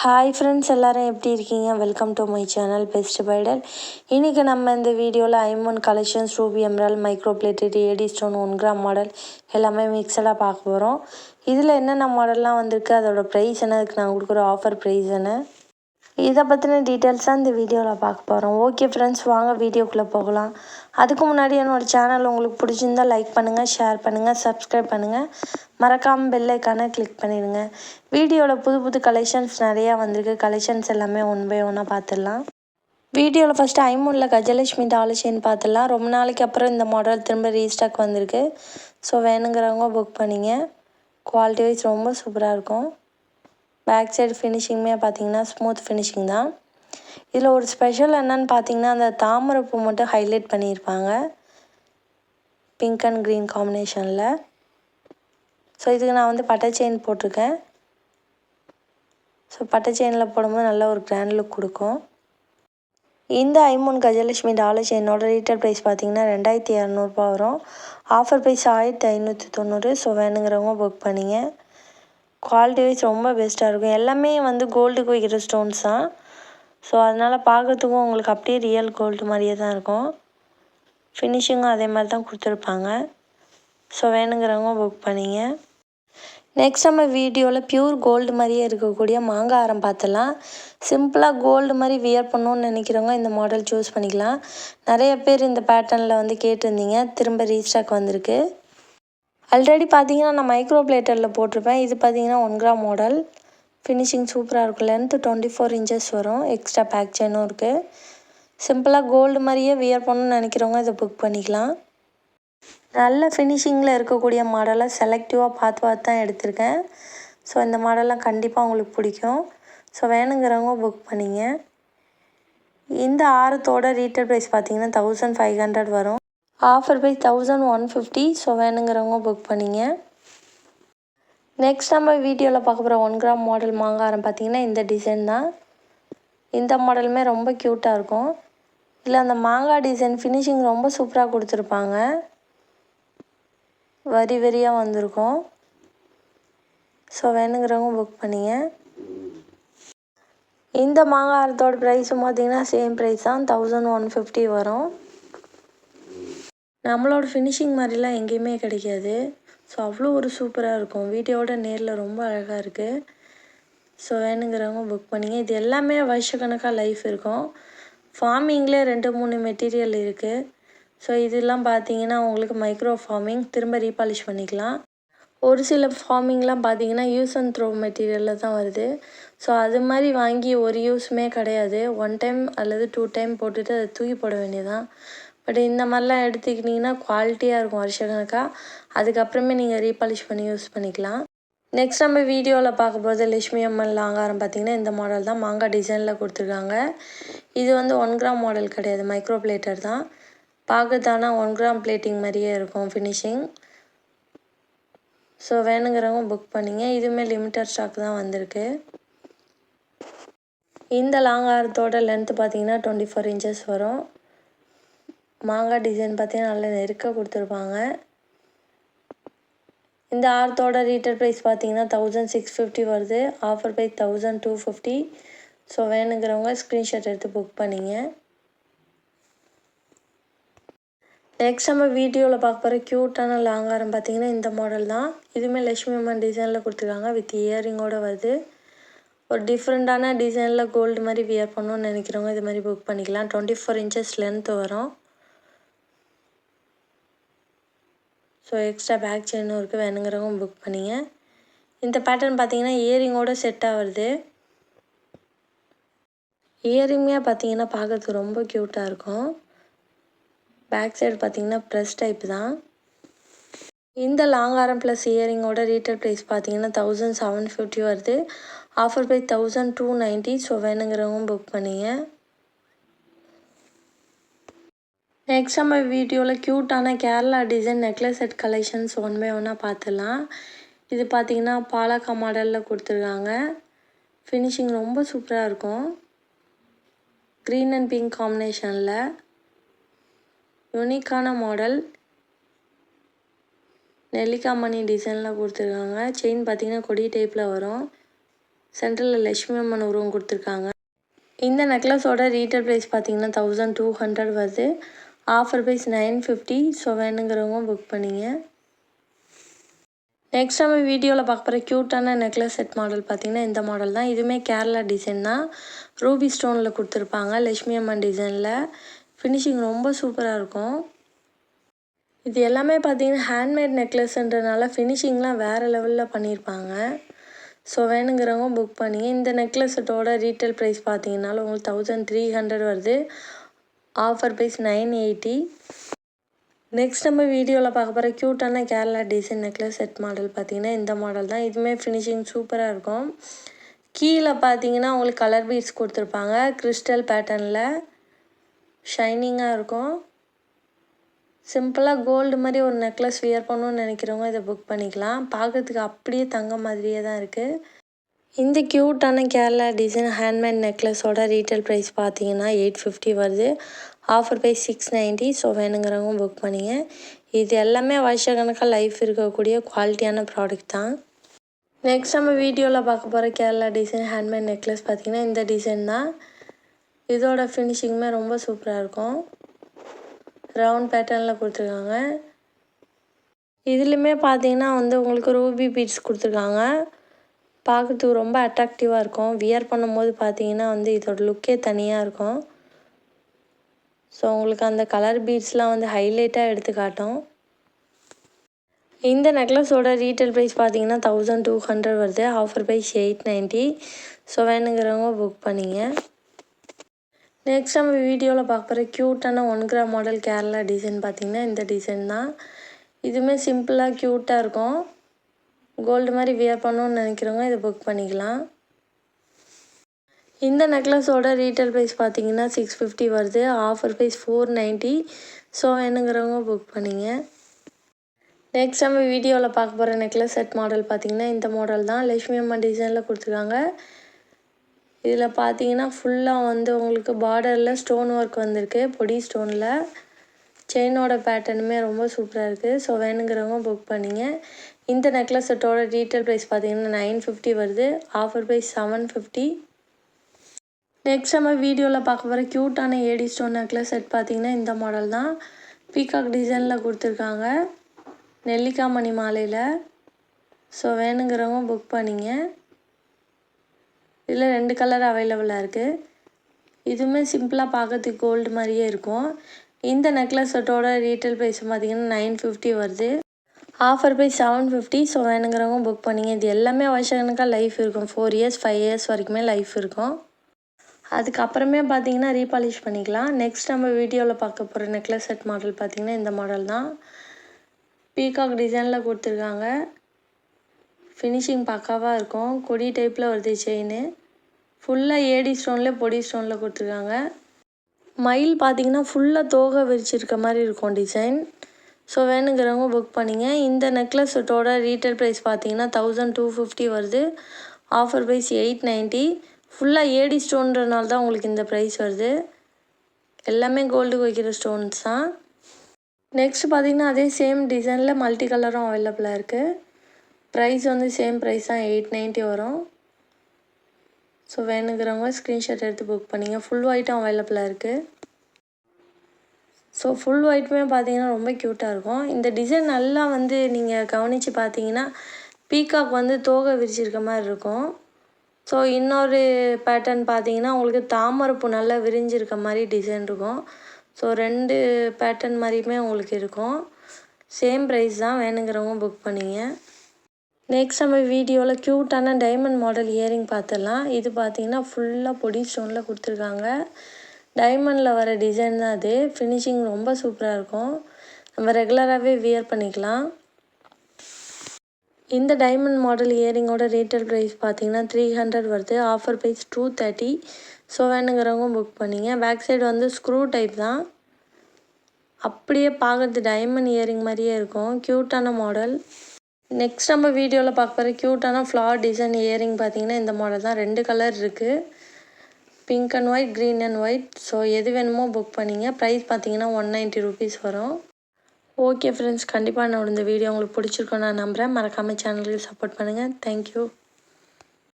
Hi friends, எல்லோரும் எப்படி இருக்கீங்க? Welcome to my channel best பைடல். இன்றைக்கி நம்ம இந்த வீடியோவில் ஐமோன் collections, ruby emerald, micro plated, AD stone, 1 gram model எல்லாமே மிக்சடாக பார்க்க போகிறோம். இதில் என்னென்ன மாடல்லாம் வந்திருக்கு, அதோட ப்ரைஸ் என்ன, அதுக்கு நான் கொடுக்குற ஆஃபர் ப்ரைஸ் என்ன, இதை பற்றின டீட்டெயில்ஸ் தான் இந்த வீடியோவில் பார்க்க போகிறோம். ஓகே ஃப்ரெண்ட்ஸ், வாங்க வீடியோக்குள்ளே போகலாம். அதுக்கு முன்னாடி என்னோடய சேனல் உங்களுக்கு பிடிச்சிருந்தால் லைக் பண்ணுங்கள், ஷேர் பண்ணுங்கள், சப்ஸ்கிரைப் பண்ணுங்கள், மறக்காமல் பெல் ஐக்கானை கிளிக் பண்ணிடுங்க. வீடியோவில் புது புது கலெக்ஷன்ஸ் நிறையா வந்திருக்கு. கலெக்ஷன்ஸ் எல்லாமே ஒன் பை ஒன்னாக பார்த்துடலாம். வீடியோவில் ஃபஸ்ட்டு ஐமோனில் கஜலட்சுமி டாலர் செயின் பார்த்துடலாம். ரொம்ப நாளைக்கு அப்புறம் இந்த மாடல் திரும்ப ரீஸ்டாக் வந்திருக்கு. ஸோ வேணுங்கிறவங்க புக் பண்ணிங்க. குவாலிட்டி வைஸ் ரொம்ப சூப்பராக இருக்கும். பேக் சைடு ஃபினிஷிங்குமே பார்த்தீங்கன்னா ஸ்மூத் ஃபினிஷிங் தான். இதில் ஒரு ஸ்பெஷல் என்னன்னு பார்த்தீங்கன்னா, அந்த தாமரைப்பூ மட்டும் ஹைலைட் பண்ணியிருப்பாங்க பிங்க் அண்ட் க்ரீன் காம்பினேஷனில். ஸோ இதுக்கு நான் பட்டை செயின் போட்டிருக்கேன். ஸோ பட்டை செயினில் போடும்போது நல்ல ஒரு கிராண்ட் லுக் கொடுக்கும். இந்த ஐமோன் கஜலட்சுமி டாலர் செயினோட ரீட்டெயில் ப்ரைஸ் பார்த்தீங்கன்னா 2200 வரும். Offer price 1590. ஸோ வேணுங்கிறவங்க புக் பண்ணிங்க. குவாலிட்டி வைஸ் ரொம்ப பெஸ்ட்டாக இருக்கும். எல்லாமே கோல்டுக்கு வைக்கிற ஸ்டோன்ஸ் தான். ஸோ அதனால் பார்க்குறதுக்கும் உங்களுக்கு அப்படியே ரியல் கோல்டு மாதிரியே தான் இருக்கும். ஃபினிஷிங்கும் அதே மாதிரி தான் கொடுத்துருப்பாங்க. ஸோ வேணுங்கிறவங்க புக் பண்ணிங்க. நெக்ஸ்ட் நம்ம வீடியோவில் பியூர் கோல்டு மாதிரியே இருக்கக்கூடிய மாங்காய் ஆரம் பார்த்துலாம். சிம்பிளாக கோல்டு மாதிரி வியர் பண்ணணுன்னு நினைக்கிறவங்க இந்த மாடல் சூஸ் பண்ணிக்கலாம். நிறைய பேர் இந்த பேட்டர்னில் கேட்டிருந்தீங்க. திரும்ப ரீஸ்டாக் வந்திருக்கு. ஆல்ரெடி பார்த்தீங்கன்னா நான் மைக்ரோ பிளேட்டரில் போட்டிருப்பேன். இது பார்த்தீங்கன்னா 1 கிராம் மாடல். ஃபினிஷிங் சூப்பராக இருக்கும். லென்த்து 24 இன்ச்சஸ் வரும். எக்ஸ்ட்ரா பேக் செயினும் இருக்குது. சிம்பிளாக கோல்டு மாதிரியே வியர் பண்ணணும்னு நினைக்கிறவங்க இதை புக் பண்ணிக்கலாம். நல்ல ஃபினிஷிங்கில் இருக்கக்கூடிய மாடலை செலக்டிவாக பார்த்து தான் எடுத்திருக்கேன். ஸோ இந்த மாடல்லாம் கண்டிப்பாக உங்களுக்கு பிடிக்கும். ஸோ வேணுங்கிறவங்க புக் பண்ணிங்க. இந்த ஆரத்தோட ரீட்டெயில் ப்ரைஸ் பார்த்தீங்கன்னா 1500 வரும். Offer price 1150. ஸோ வேணுங்கிறவங்க புக் பண்ணிங்க. நெக்ஸ்ட் நம்ம வீடியோவில் பார்க்க போகிற 1 கிராம் மாடல் மாங்காரம் பார்த்தீங்கன்னா இந்த டிசைன் தான். இந்த மாடலுமே ரொம்ப க்யூட்டாக இருக்கும். இல்லை அந்த மாங்காய் டிசைன் ஃபினிஷிங் ரொம்ப சூப்பராக கொடுத்துருப்பாங்க. வரி வரியாக வந்திருக்கும். ஸோ வேணுங்கிறவங்க புக் பண்ணிங்க. இந்த மாங்காரத்தோட ப்ரைஸும் பார்த்தீங்கன்னா சேம் ப்ரைஸ் தான், 1150 வரும். நம்மளோட ஃபினிஷிங் மாதிரிலாம் எங்கேயுமே கிடைக்காது. ஸோ அவ்வளோ ஒரு சூப்பராக இருக்கும். வீடியோவோட நேரில் ரொம்ப அழகாக இருக்குது. ஸோ வேணுங்கிறவங்க புக் பண்ணிங்க. இது எல்லாமே வருஷக்கணக்காக லைஃப் இருக்கும். ஃபார்மிங்லேயே 2-3 மெட்டீரியல் இருக்குது. ஸோ இதெல்லாம் பார்த்தீங்கன்னா உங்களுக்கு மைக்ரோ ஃபார்மிங், திரும்ப ரீபாலிஷ் பண்ணிக்கலாம். ஒரு சில ஃபார்மிங்லாம் பார்த்தீங்கன்னா யூஸ் அண்ட் த்ரோ மெட்டீரியலில் தான் வருது. ஸோ அது மாதிரி வாங்கி ஒரு யூஸுமே கிடையாது. 1 டைம் அல்லது 2 டைம் போட்டுட்டு அதை தூக்கி போட வேண்டியதான். பட் இந்த மாதிரிலாம் எடுத்துக்கிட்டிங்கன்னா குவாலிட்டியாக இருக்கும் வருஷக்கணக்காக. அதுக்கப்புறமே நீங்கள் ரீபாலிஷ் பண்ணி யூஸ் பண்ணிக்கலாம். நெக்ஸ்ட் நம்ம வீடியோவில் பார்க்க போகிறது லட்சுமி அம்மன் லாங்காரம். பார்த்திங்கன்னா இந்த மாடல் தான் மாங்காய் டிசைனில் கொடுத்துருக்காங்க. இது 1 கிராம் மாடல் கிடையாது, மைக்ரோ பிளேட்டர் தான். பார்க்கறதானா 1 கிராம் பிளேட்டிங் மாதிரியே இருக்கும் ஃபினிஷிங். ஸோ வேணுங்கிறவங்க புக் பண்ணிங்க. இதுவுமே லிமிட்டட் ஸ்டாக் தான் வந்திருக்கு. இந்த லாங்காரத்தோட லென்த்து பார்த்திங்கன்னா 24 இன்ச்சஸ் வரும். மாங்காய் டிசைன் பார்த்தீங்கன்னா நல்லா நெருக்க கொடுத்துருப்பாங்க. இந்த ஆரத்தோட ரீட்டெயில் ப்ரைஸ் பார்த்தீங்கன்னா 1650 வருது. Offer price 1250. ஸோ வேணுங்கிறவங்க ஸ்க்ரீன்ஷாட் எடுத்து புக் பண்ணிங்க. நெக்ஸ்ட் நம்ம வீடியோவில் பார்க்க போகிற க்யூட்டான லாங்காரம் பார்த்தீங்கன்னா இந்த மாடல் தான். இதுவுமே லட்சுமி அம்மன் டிசைனில் கொடுத்துருக்காங்க. வித் இயரிங்கோடு வருது. ஒரு டிஃப்ரெண்ட்டான டிசைனில் கோல்டு மாதிரி வியர் பண்ணணும்னு நினைக்கிறவங்க இது மாதிரி புக் பண்ணிக்கலாம். 24 இன்ச்சஸ் லென்த்து வரும். ஸோ எக்ஸ்ட்ரா பேக் செயினும் இருக்குது. வேணுங்கிறவங்க புக் பண்ணிங்க. இந்த பேட்டர்ன் பார்த்தீங்கன்னா இயரிங்கோடு செட்டாக வருது. இயரிங்கே பார்த்தீங்கன்னா பார்க்கறதுக்கு ரொம்ப க்யூட்டாக இருக்கும். பேக் சைடு பார்த்தீங்கன்னா ப்ரெஸ் டைப் தான். இந்த லாங்காரம் ப்ளஸ் இயரிங்கோட ரீட்டெயில் ப்ரைஸ் பார்த்தீங்கன்னா 1750 வருது. Offer price 1290. ஸோ வேணுங்கிறவங்க புக் பண்ணிங்க. நெக்ஸ்ட் நம்ம வீடியோவில் க்யூட்டான Kerala design necklace set collections 1 by 1 பார்த்துடலாம். இது பார்த்திங்கன்னா பாலக்கா மாடலில் கொடுத்துருக்காங்க. ஃபினிஷிங் ரொம்ப சூப்பராக இருக்கும். க்ரீன் அண்ட் பிங்க் காம்பினேஷனில் யூனிக்கான மாடல். நெல்லிக்காய் மணி டிசைனில் கொடுத்துருக்காங்க. செயின் பார்த்திங்கன்னா கொடி டைப்பில் வரும். சென்டரில் லட்சுமி அம்மன் உருவம் கொடுத்துருக்காங்க. இந்த நெக்லஸோட ரீட்டைல் ப்ரைஸ் பார்த்தீங்கன்னா 1200 வருது. Offer price 950. ஸோ வேணுங்கிறவங்க புக் பண்ணிங்க. நெக்ஸ்ட் நம்ம வீடியோவில் பார்க்க போகிற க்யூட்டான நெக்லஸ் செட் மாடல் பார்த்திங்கன்னா இந்த மாடல் தான். இதுவுமே கேரளா டிசைன் தான். ரூபி ஸ்டோனில் கொடுத்துருப்பாங்க. லட்சுமி அம்மன் டிசைனில். ஃபினிஷிங் ரொம்ப சூப்பராக இருக்கும். இது எல்லாமே பார்த்திங்கன்னா ஹேண்ட்மேட் நெக்லஸ்ன்றனால ஃபினிஷிங்லாம் வேறு லெவலில் பண்ணியிருப்பாங்க. ஸோ வேணுங்கிறவங்க புக் பண்ணிங்க. இந்த நெக்லஸ் செட்டோட ரீட்டைல் ப்ரைஸ் பார்த்தீங்கன்னாலும் உங்களுக்கு 1300 வருது. Offer price 980. நெக்ஸ்ட் நம்ம வீடியோவில் பார்க்க போகிற க்யூட்டான Kerala design necklace set model பார்த்திங்கன்னா இந்த மாடல் தான். இதுவுமே ஃபினிஷிங் சூப்பராக இருக்கும். கீழே பார்த்தீங்கன்னா உங்களுக்கு கலர் பீட்ஸ் கொடுத்துருப்பாங்க. கிறிஸ்டல் பேட்டர்னில் ஷைனிங்காக இருக்கும். சிம்பிளாக கோல்டு மாதிரி ஒரு நெக்லஸ் வியர் பண்ணணும்னு நினைக்கிறவங்க இதை புக் பண்ணிக்கலாம். பார்க்கறதுக்கு அப்படியே தங்க மாதிரியே தான் இருக்குது. இந்த க்யூட்டான கேரளா டிசைன் ஹேண்ட்மேட் நெக்லஸோட ரீட்டைல் ப்ரைஸ் பார்த்தீங்கன்னா 850 வருது. Offer price 690. ஸோ வேணுங்கிறவங்க புக் பண்ணிங்க. இது எல்லாமே வருஷக்கணக்காக லைஃப் இருக்கக்கூடிய குவாலிட்டியான ப்ராடக்ட் தான். நெக்ஸ்ட் நம்ம வீடியோவில் பார்க்க போகிற கேரளா டிசைன் ஹேண்ட்மேட் நெக்லஸ் பார்த்திங்கன்னா இந்த டிசைன் தான். இதோட ஃபினிஷிங்குமே ரொம்ப சூப்பராக இருக்கும். ரவுண்ட் பேட்டர்னில் கொடுத்துருக்காங்க. இதுலேயுமே பார்த்தீங்கன்னா உங்களுக்கு ரூபி பீட்ஸ் கொடுத்துருக்காங்க. பார்க்கறதுக்கு ரொம்ப அட்ராக்டிவாக இருக்கும். வியர் பண்ணும்போது பார்த்தீங்கன்னா இதோட லுக்கே தனியாக இருக்கும். ஸோ உங்களுக்கு அந்த கலர் பீட்ஸ்லாம் ஹைலைட்டாக எடுத்து காட்டும். இந்த நெக்லஸோட ரீட்டைல் ப்ரைஸ் பார்த்தீங்கன்னா 1200 வருது. Offer price 890. ஸோ வேணுங்கிறவங்க புக் பண்ணிங்க. நெக்ஸ்ட் நம்ம வீடியோவில் பார்க்க போகிற க்யூட்டான 1 கிராம் மாடல் கேரளா டிசைன் பார்த்திங்கன்னா இந்த டிசைன் தான். இதுவுமே சிம்பிளாக க்யூட்டாக இருக்கும். கோல்டு மாதிரி வியர் பண்ணணும்னு நினைக்கிறவங்க இதை புக் பண்ணிக்கலாம். இந்த நெக்லஸோட ரீட்டைல் ப்ரைஸ் பார்த்தீங்கன்னா 650 வருது. Offer price 490. ஸோ வேணுங்கிறவங்க புக் பண்ணிங்க. நெக்ஸ்ட் நம்ம வீடியோவில் பார்க்க போகிற நெக்லஸ் செட் மாடல் பார்த்திங்கன்னா இந்த மாடல் தான். லட்சுமி அம்மன் டிசைனில் கொடுத்துருக்காங்க. இதில் பார்த்தீங்கன்னா ஃபுல்லாக உங்களுக்கு பார்டரில் ஸ்டோன் ஒர்க் வந்திருக்கு. பொடி ஸ்டோனில். செயினோட பேட்டர்னுமே ரொம்ப சூப்பராக இருக்குது. ஸோ வேணுங்கிறவங்க புக் பண்ணிங்க. இந்த நெக்லஸ் செட்டோட ரீட்டைல் ப்ரைஸ் பார்த்தீங்கன்னா 950 வருது. Offer price 750. நெக்ஸ்ட் நம்ம வீடியோவில் பார்க்க போகிற க்யூட்டான ஏடி ஸ்டோன் நெக்லஸ் செட் பார்த்திங்கன்னா இந்த மாடல் தான். பீகாக் டிசைனில் கொடுத்துருக்காங்க. நெல்லிக்காய் மணி மாலையில். ஸோ வேணுங்கிறவங்க புக் பண்ணிங்க. இதில் 2 கலர் அவைலபிளாக இருக்குது. இதுவுமே சிம்பிளாக பார்க்கறதுக்கு கோல்டு மாதிரியே இருக்கும். இந்த நெக்லஸ் செட்டோட ரீட்டைல் ப்ரைஸ் பார்த்திங்கன்னா 950 வருது. Offer price 750. ஸோ வேணுங்கிறவங்க புக் பண்ணிங்க. இது எல்லாமே வருஷக்கணக்காக லைஃப் இருக்கும். 4 இயர்ஸ் 5 இயர்ஸ் வரைக்குமே லைஃப் இருக்கும். அதுக்கப்புறமே பார்த்தீங்கன்னா ரீபாலிஷ் பண்ணிக்கலாம். நெக்ஸ்ட் நம்ம வீடியோவில் பார்க்க போகிற நெக்லஸ் செட் மாடல் பார்த்திங்கன்னா இந்த மாடல் தான். பீகாக் டிசைனில் கொடுத்துருக்காங்க. ஃபினிஷிங் பக்காவாக இருக்கும். கொடி டைப்பில் வருது செயின். ஃபுல்லாக ஏடி ஸ்டோனில் பொடி ஸ்டோனில் கொடுத்துருக்காங்க. மயில் பார்த்திங்கன்னா ஃபுல்லாக தோகை விரிச்சிருக்க மாதிரி இருக்கும் டிசைன். ஸோ வேணுங்கிறவங்க புக் பண்ணிங்க. இந்த நெக்லஸ் செட்டோட ரீட்டைல் ப்ரைஸ் பார்த்தீங்கன்னா 1250 வருது. Offer price 890. ஃபுல்லாக ஏடி ஸ்டோன்றனால தான் உங்களுக்கு இந்த ப்ரைஸ் வருது. எல்லாமே கோல்டுக்கு வைக்கிற ஸ்டோன்ஸ் தான். நெக்ஸ்ட் பார்த்திங்கன்னா அதே சேம் டிசைனில் மல்டி கலரும் அவைலபிளாக இருக்குது. ப்ரைஸ் சேம் ப்ரைஸ் தான் 890 வரும். ஸோ வேணுங்கிறவங்க ஸ்க்ரீன்ஷாட் எடுத்து புக் பண்ணிங்க. ஃபுல் ஒயிட்டும் அவைலபிளாக இருக்குது. ஸோ ஃபுல் ஒயிட்டுமே பார்த்தீங்கன்னா ரொம்ப க்யூட்டாக இருக்கும். இந்த டிசைன் நல்லா நீங்கள் கவனித்து பார்த்தீங்கன்னா பீகாக் தோகை விரிச்சிருக்க மாதிரி இருக்கும். ஸோ இன்னொரு பேட்டர்ன் பார்த்தீங்கன்னா உங்களுக்கு தாமரைப்பூ நல்லா விரிஞ்சிருக்க மாதிரி டிசைன் இருக்கும். ஸோ 2 பேட்டர்ன் மாதிரியுமே உங்களுக்கு இருக்கும். சேம் ப்ரைஸ் தான். வேணுங்கிறவங்க புக் பண்ணிங்க. நெக்ஸ்ட் நம்ம வீடியோவில் க்யூட்டான டைமண்ட் மாடல் இயரிங் பார்த்துடலாம். இது பார்த்தீங்கன்னா ஃபுல்லாக பொடி ஸ்டோனில் கொடுத்துருக்காங்க. டைமண்டில் வர டிசைன் தான் அது. ஃபினிஷிங் ரொம்ப சூப்பராக இருக்கும். நம்ம ரெகுலராகவே வியர் பண்ணிக்கலாம். இந்த டைமண்ட் மாடல் இயரிங்கோட ரீட்டைல் ப்ரைஸ் பார்த்தீங்கன்னா 300 வருது. Offer price 230. ஸோ வேணுங்கிறவங்க புக் பண்ணிங்க. பேக் சைடு ஸ்க்ரூ டைப் தான். அப்படியே பார்க்குறது டைமண்ட் இயரிங் மாதிரியே இருக்கும். க்யூட்டான மாடல். நெக்ஸ்ட் நம்ம வீடியோவில் பார்க்க போகிற க்யூட்டான ஃப்ளார் டிசைன் இயரிங் பார்த்தீங்கன்னா இந்த மாடல் தான். 2 கலர் இருக்குது. Pink and white, green and white. So எது வேணுமோ புக் பண்ணிங்க. ப்ரைஸ் பார்த்தீங்கன்னா 190 rupees வரும். ஓகே ஃப்ரெண்ட்ஸ், கண்டிப்பாக என்னோட இந்த வீடியோ உங்களுக்கு பிடிச்சிருக்கோன்னு நான் நம்புகிறேன். மறக்காமல் சேனலுக்கு சப்போர்ட் பண்ணுங்கள். தேங்க்யூ.